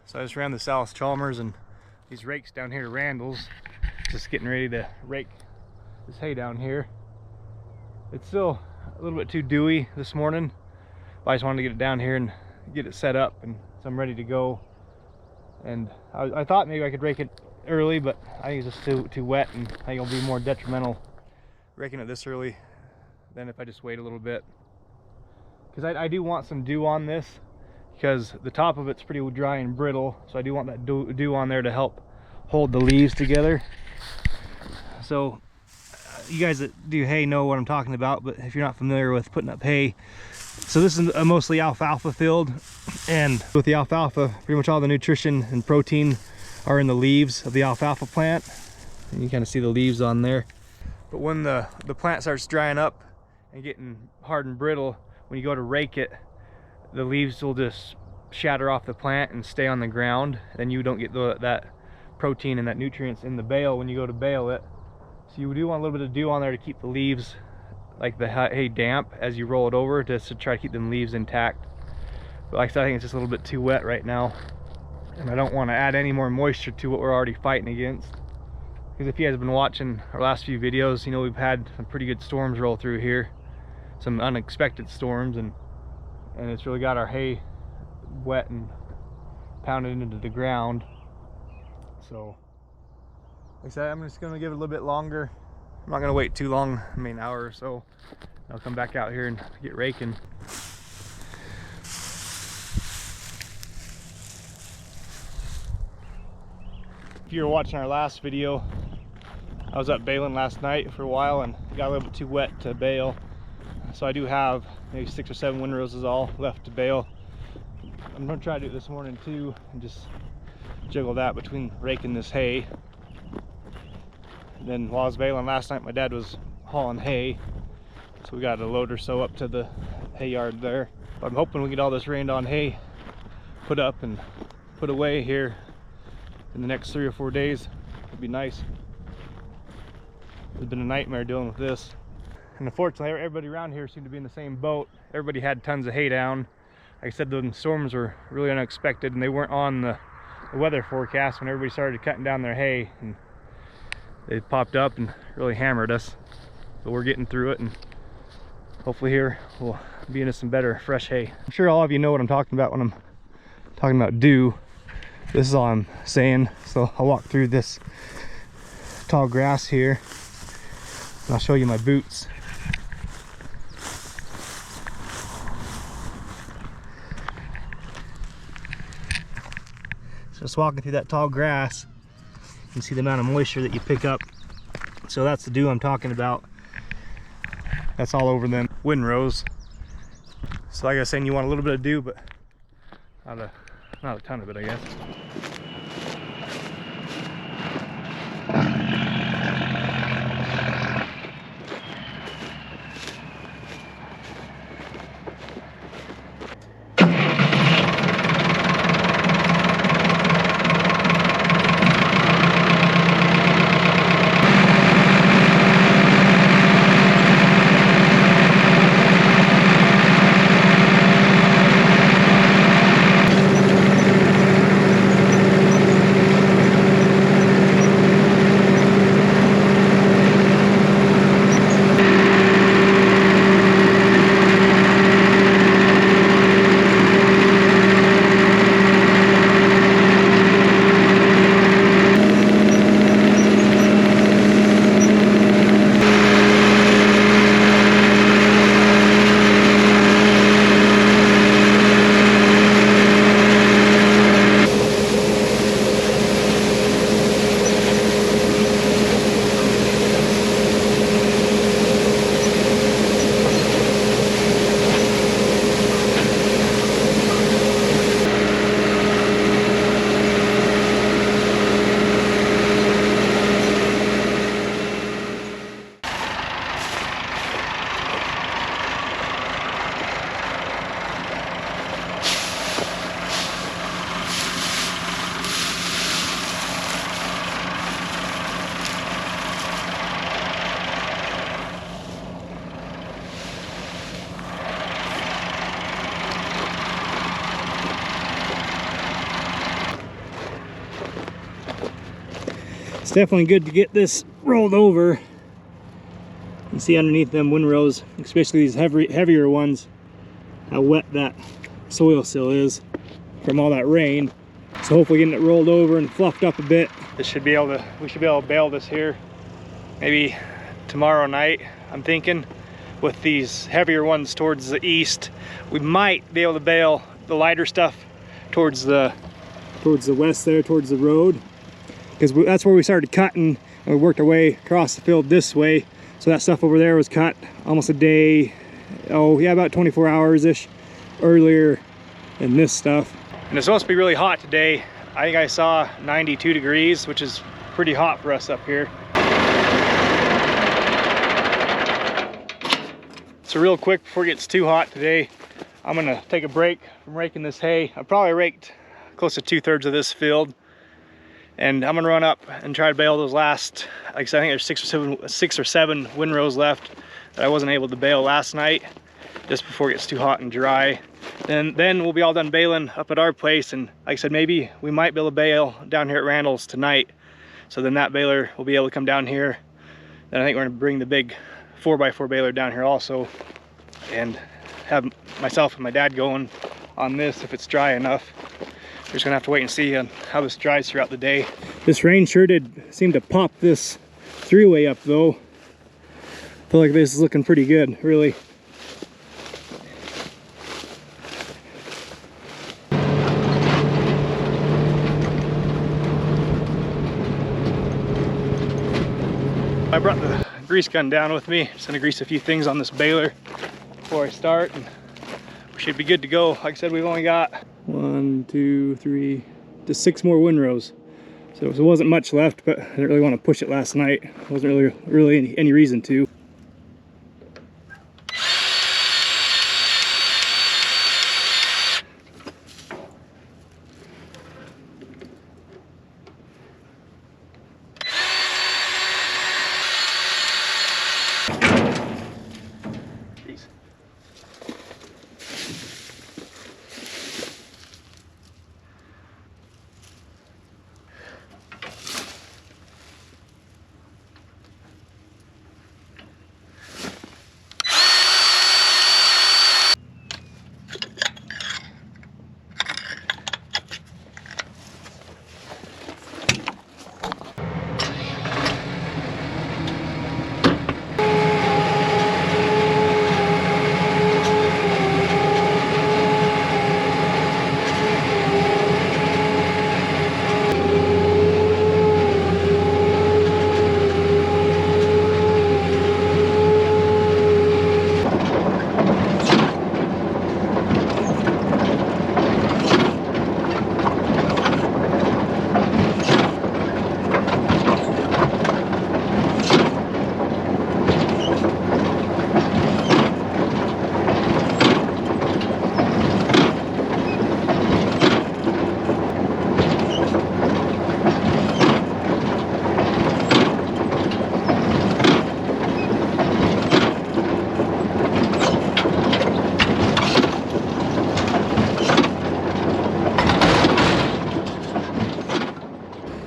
So I just ran the South Chalmers and these rakes down here to Randall's. Just getting ready to rake this hay down here. It's still a little bit too dewy this morning, but I just wanted to get it down here and get it set up, and so I'm ready to go. And I thought maybe I could rake it early, but I think it's just too wet, and I think it'll be more detrimental raking it this early than if I just wait a little bit. Because I do want some dew on this, because the top of it's pretty dry and brittle, so I do want that dew on there to help hold the leaves together. So you guys that do hay know what I'm talking about, but if you're not familiar with putting up hay, so this is a mostly alfalfa field, and with the alfalfa, pretty much all the nutrition and protein are in the leaves of the alfalfa plant, and you kind of see the leaves on there. But when the plant starts drying up and getting hard and brittle, when you go to rake it, the leaves will just shatter off the plant and stay on the ground. Then you don't get that protein and that nutrients in the bale when you go to bale it. So you do want a little bit of dew on there to keep the leaves, like the hay, damp as you roll it over, just to try to keep them leaves intact. But like I said, I think it's just a little bit too wet right now, and I don't want to add any more moisture to what we're already fighting against. Because if you guys have been watching our last few videos, you know we've had some pretty good storms roll through here, some unexpected storms, and it's really got our hay wet and pounded into the ground. So like I said, I'm just going to give it a little bit longer. I'm not going to wait too long, I mean an hour or so. I'll come back out here and get raking. If you were watching our last video, I was up baling last night for a while and got a little bit too wet to bale. So I do have maybe 6 or 7 windrows is all left to bale. I'm going to try to do it this morning too, and just juggle that between raking this hay. And then while I was baling last night, my dad was hauling hay, so we got a load or so up to the hay yard there. But I'm hoping we get all this rained on hay put up and put away here in the next 3 or 4 days. It'd be nice. It's been a nightmare dealing with this. And unfortunately, everybody around here seemed to be in the same boat. Everybody had tons of hay down. Like I said, the storms were really unexpected, and they weren't on the weather forecast when everybody started cutting down their hay, and they popped up and really hammered us. But we're getting through it, and hopefully here we'll be into some better fresh hay. I'm sure all of you know what I'm talking about when I'm talking about dew. This is all I'm saying. So I'll walk through this tall grass here, and I'll show you my boots. So just walking through that tall grass, you can see the amount of moisture that you pick up. So that's the dew I'm talking about. That's all over them windrows. So like I was saying, you want a little bit of dew, but not a ton of it, I guess. It's definitely good to get this rolled over. You can see underneath them windrows, especially these heavier ones, how wet that soil still is from all that rain. So hopefully getting it rolled over and fluffed up a bit. We should be able to bale this here maybe tomorrow night, I'm thinking. With these heavier ones towards the east, we might be able to bale the lighter stuff towards the west there, towards the road, because that's where we started cutting, and we worked our way across the field this way. So that stuff over there was cut almost a day, oh yeah, about 24 hours ish earlier than this stuff. And it's supposed to be really hot today. I think I saw 92 degrees, which is pretty hot for us up here. So real quick, before it gets too hot today, I'm gonna take a break from raking this hay. I probably raked close to 2/3 of this field, and I'm gonna run up and try to bale those last, like I said, I think there's 6 or 7 windrows left that I wasn't able to bale last night, just before it gets too hot and dry. Then we'll be all done baling up at our place, and like I said, maybe we might be able to bale down here at Randall's tonight. So then that baler will be able to come down here. Then I think we're gonna bring the big 4x4 baler down here also, and have myself and my dad going on this if it's dry enough. We're just gonna have to wait and see how this dries throughout the day. This rain sure did seem to pop this three-way up though. I feel like this is looking pretty good, really. I brought the grease gun down with me. Just gonna grease a few things on this baler before I start, and we should be good to go. Like I said, we've only got 1, 2, 3, just 6 more windrows. So there wasn't much left, but I didn't really want to push it last night. There wasn't really any reason to.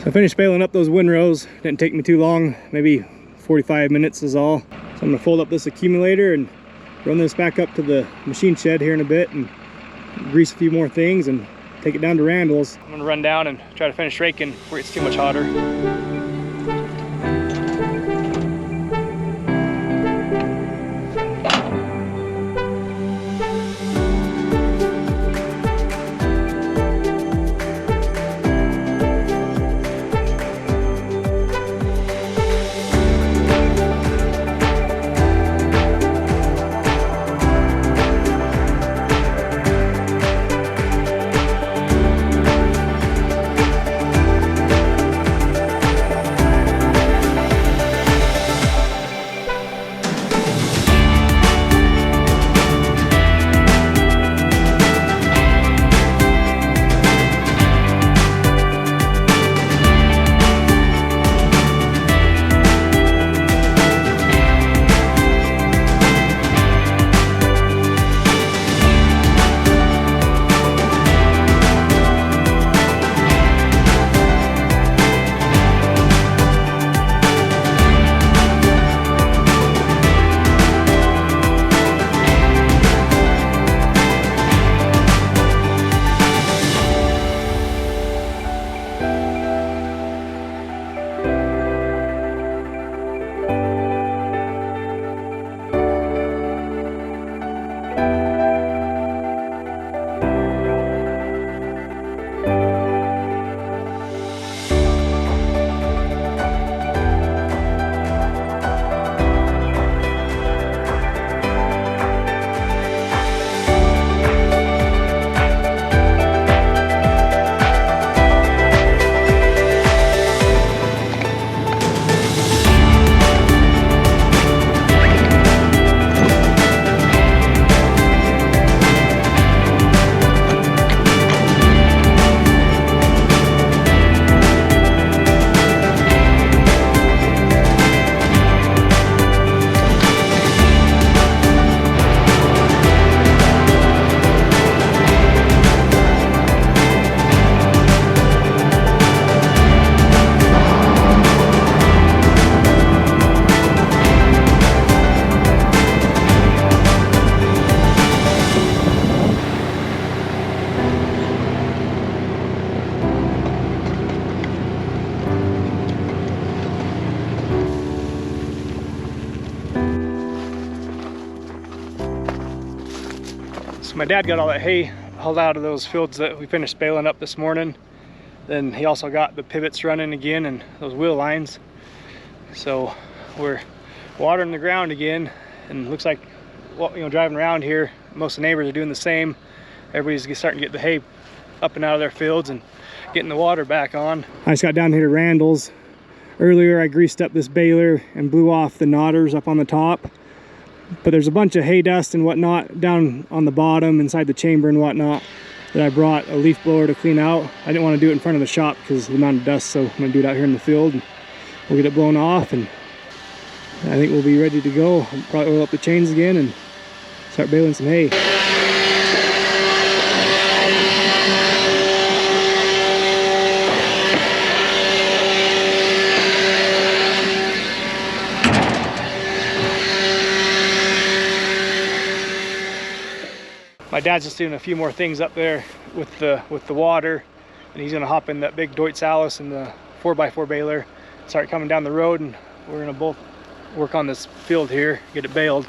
I finished baling up those windrows. Didn't take me too long, maybe 45 minutes is all. So I'm gonna fold up this accumulator and run this back up to the machine shed here in a bit and grease a few more things and take it down to Randall's. I'm gonna run down and try to finish raking before it's too much hotter. My dad got all that hay hauled out of those fields that we finished baling up this morning. Then he also got the pivots running again and those wheel lines. So we're watering the ground again, and looks like, well, you know, driving around here, most of the neighbors are doing the same. Everybody's starting to get the hay up and out of their fields and getting the water back on. I just got down here to Randall's. Earlier I greased up this baler and blew off the knotters up on the top. But there's a bunch of hay dust and whatnot down on the bottom inside the chamber and whatnot that I brought a leaf blower to clean out. I didn't want to do it in front of the shop because of the amount of dust, so I'm going to do it out here in the field. And we'll get it blown off, and I think we'll be ready to go. I'll probably oil up the chains again and start baling some hay. My dad's just doing a few more things up there with the water, and he's gonna hop in that big Deutz Alice and the 4x4 baler, start coming down the road, and we're gonna both work on this field here, get it baled.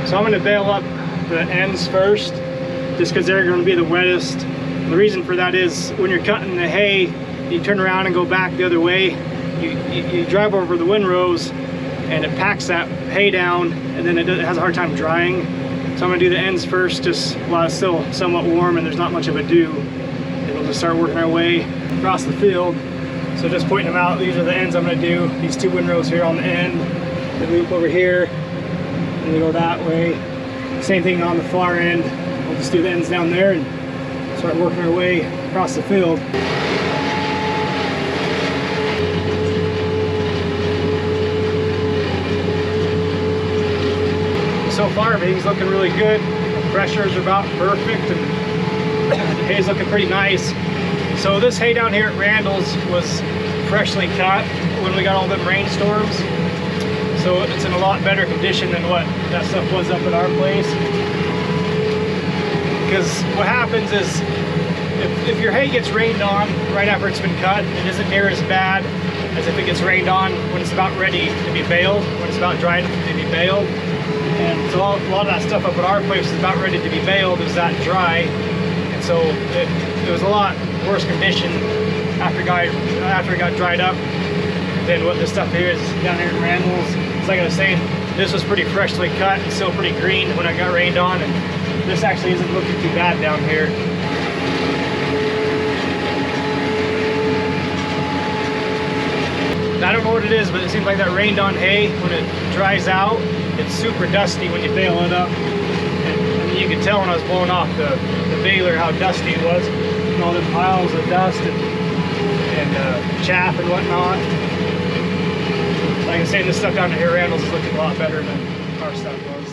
So I'm going to bale up the ends first, just because they're going to be the wettest. The reason for that is when you're cutting the hay, you turn around and go back the other way. You drive over the windrows and it packs that hay down, and then it has a hard time drying. So I'm going to do the ends first, just while it's still somewhat warm and there's not much of a dew. And we'll just start working our way across the field. So just pointing them out, these are the ends I'm going to do. These two windrows here on the end, the loop over here. And we go that way. Same thing on the far end. We'll just do the ends down there and start working our way across the field. So far, everything's looking really good. The pressures are about perfect, and the hay's looking pretty nice. So this hay down here at Randall's was freshly cut when we got all them rainstorms. So it's in a lot better condition than what that stuff was up at our place. Because what happens is, if your hay gets rained on right after it's been cut, it isn't near as bad as if it gets rained on when it's about ready to be baled, when it's about dry to be baled. And so a lot of that stuff up at our place is about ready to be baled, is that dry. And so it was a lot worse condition after it got dried up than what this stuff here is down here at Randall's. Like I was saying, this was pretty freshly cut and still pretty green when it got rained on, and this actually isn't looking too bad down here. I don't know what it is, but it seems like that rained on hay, when it dries out, it's super dusty when you bale it up. And you could tell when I was blowing off the baler how dusty it was, and all the piles of dust and chaff and whatnot. Like I say, this stuff down here at Randall's is looking a lot better than our stuff was.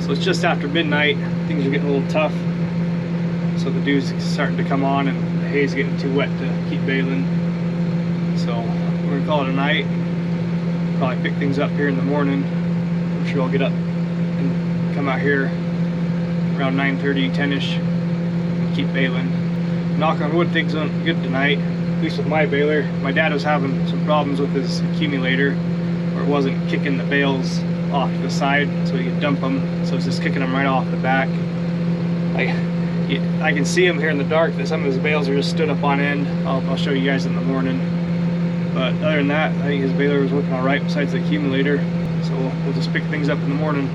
So it's just after midnight. Things are getting a little tough. So the dew's starting to come on and the hay's getting too wet to keep baling. So we're gonna call it a night. Probably pick things up here in the morning. I'm sure I'll get up and come out here around 9:30, 10ish, and keep baling. Knock on wood, things went good tonight, at least with my baler. My dad was having some problems with his accumulator, where it wasn't kicking the bales off to the side so he could dump them, so it's just kicking them right off the back. I can see him here in the dark that some of his bales are just stood up on end. I'll show you guys in the morning. But other than that, I think his baler was working all right besides the accumulator. So we'll just pick things up in the morning.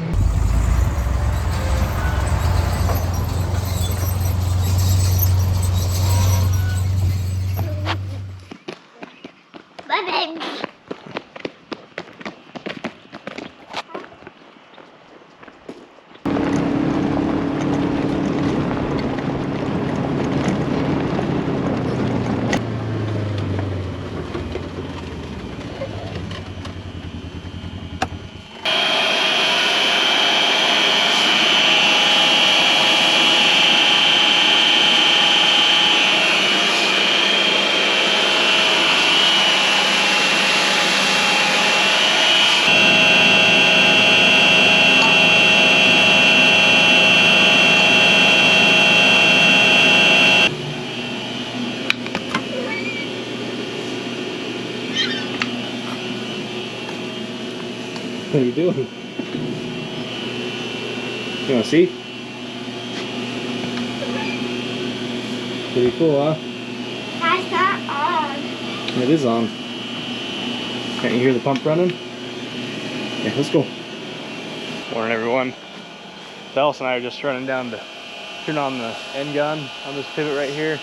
What are you doing? You wanna see? Pretty cool, huh? That's not on. It is on. Can't you hear the pump running? Yeah, let's go. Morning, everyone. Dallas and I are just running down to turn on the end gun on this pivot right here.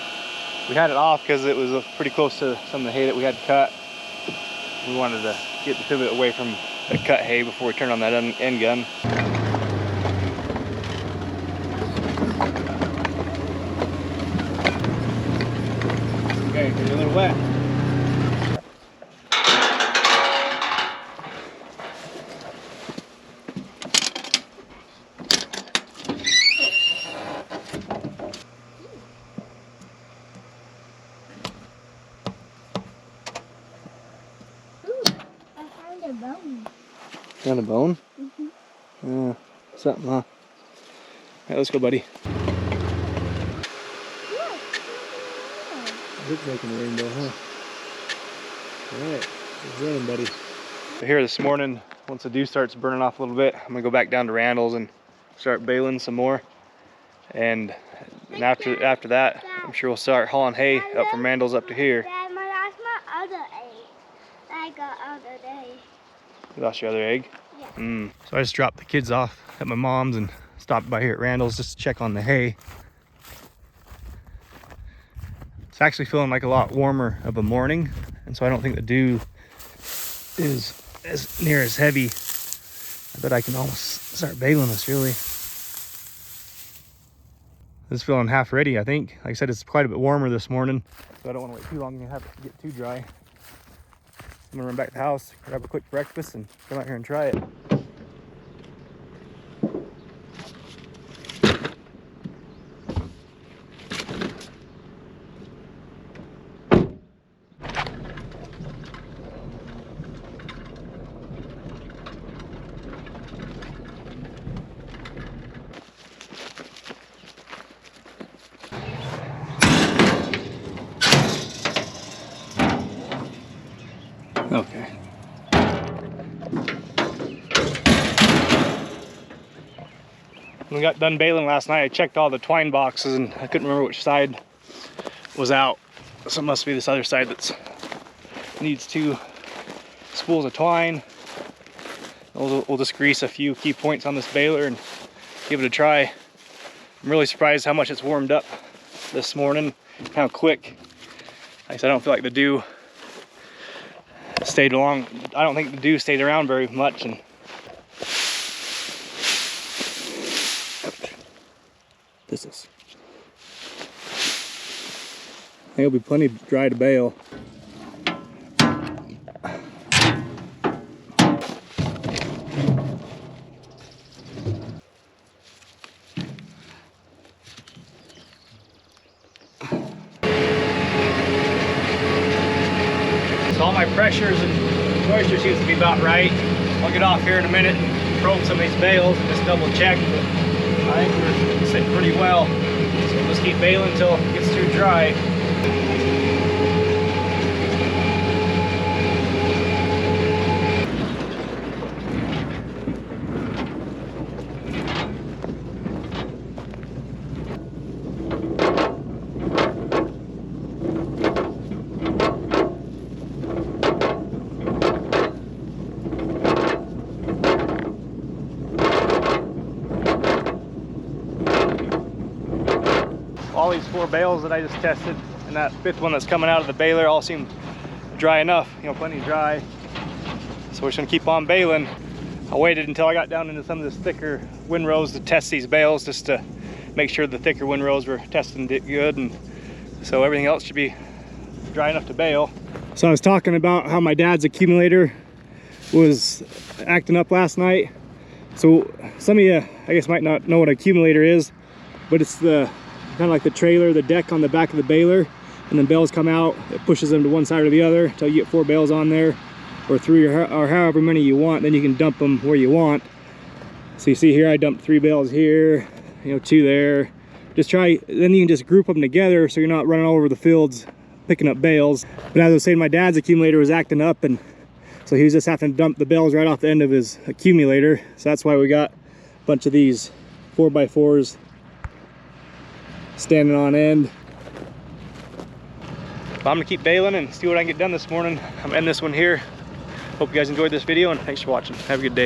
We had it off because it was pretty close to some of the hay that we had cut. We wanted to get the pivot away from the cut hay before we turn on that end gun. Okay, it's a little wet. A bone. Found a bone? Yeah, something, huh? Alright, let's go, buddy. Looks like a rainbow, huh? Alright, it's raining, buddy. So here this morning, once the dew starts burning off a little bit, I'm gonna go back down to Randall's and start baling some more. And after that, I'm sure we'll start hauling hay up from Randall's up to here. Dad, that's my other egg I got other day. You lost your other egg? Yeah. So I just dropped the kids off at my mom's and stopped by here at Randall's just to check on the hay. It's actually feeling like a lot warmer of a morning, and so I don't think the dew is as near as heavy. I bet I can almost start baling this, really. This is feeling half ready, I think. Like I said, it's quite a bit warmer this morning, so I don't want to wait too long and have it get too dry. I'm gonna run back to the house, grab a quick breakfast, and come out here and try it. Okay. When we got done baling last night, I checked all the twine boxes and I couldn't remember which side was out. So it must be this other side that needs 2 spools of twine. We'll just grease a few key points on this baler and give it a try. I'm really surprised how much it's warmed up this morning, how quick. Like I said, I don't feel like the dew stayed along. I don't think the dew stayed around very much, and this is. I think it'll be plenty dry to bale. So all my pressures and moisture seems to be about right. I'll get off here in a minute and probe some of these bales and just double check, but I think we're sitting pretty well. So we'll just keep baling until it gets too dry. All these 4 bales that I just tested and that 5th one that's coming out of the baler all seem dry enough, you know, plenty dry. So we're just gonna keep on baling. I waited until I got down into some of this thicker windrows to test these bales, just to make sure the thicker windrows were testing good, and so everything else should be dry enough to bale. So I was talking about how my dad's accumulator was acting up last night. So some of you, I guess, might not know what an accumulator is, but it's the kind of like the trailer, the deck on the back of the baler, and then bales come out, it pushes them to one side or the other until you get 4 bales on there, or 3, or however many you want. Then you can dump them where you want. So you see here, I dumped 3 bales here, you know, 2 there. Just try, then you can just group them together so you're not running all over the fields picking up bales. But as I was saying, my dad's accumulator was acting up, and So he was just having to dump the bales right off the end of his accumulator. So that's why we got a bunch of these 4x4s standing on end. But I'm gonna keep baling and see what I can get done this morning. I'm ending this one here. Hope you guys enjoyed this video, and thanks for watching. Have a good day.